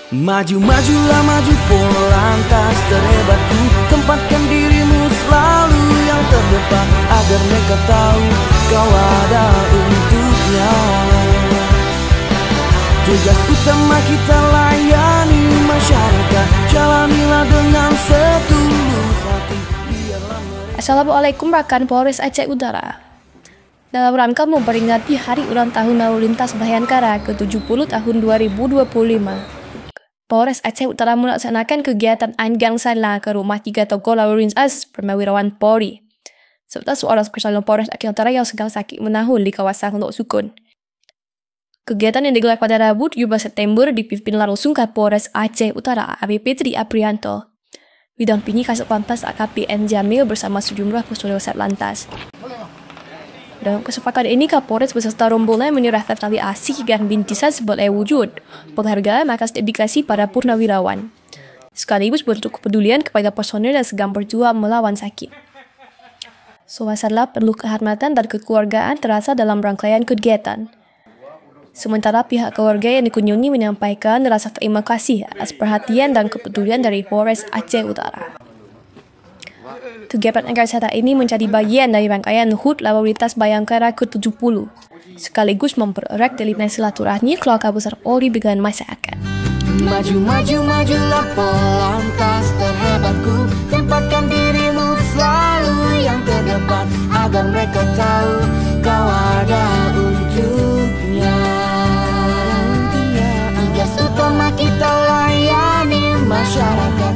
Maju-majulah maju polantas terhebatku, tempatkan dirimu selalu yang terdepan, agar mereka tahu kau ada untuknya. Tugas utama kita layani masyarakat, jalanilah dengan setulus hati. Assalamualaikum rekan Polres Aceh Utara. Dalam rangka memperingati Hari Ulang Tahun Lalu Lintas Bayangkara ke-70 tahun 2025, Polres Aceh Utara melaksanakan kegiatan Anggang Sala ke rumah 3 tokoh lalu lintas Purnawirawan Polri, serta seorang personel Polres Aceh Utara yang sedang sakit menahun di kawasan Lok Sukun. Kegiatan yang digelar pada Rabu 17 September dipimpin langsung Kapolres Aceh Utara ABP Tri Aprianto, didampingi Kasatlantas AKP N Jamil bersama sejumlah personel Satlantas. Dalam kesempatan ini, Kapolres beserta rombongan menyerahkan tali asih dan bintisan sebagai wujud penghargaan atas dedikasi para purnawirawan, sekaligus bentuk kepedulian kepada personel yang sedang berjuang melawan sakit. Suasana penuh kehormatan dan kekeluargaan terasa dalam rangkaian kegiatan. Sementara pihak keluarga yang dikunjungi menyampaikan rasa terima kasih atas perhatian dan kepedulian dari Polres Aceh Utara. Kegiatan Anggang Sala ini menjadi bagian dari rangkaian HUT Lalu Lintas Bayangkara ke-70, sekaligus mempererat tali silaturahmi keluarga besar Polri dengan masyarakat. Maju-majulah polantas terhebatku, tempatkan dirimu selalu yang terdepan, agar mereka tahu kau ada untuknya. Tugas utama kita layani masyarakat,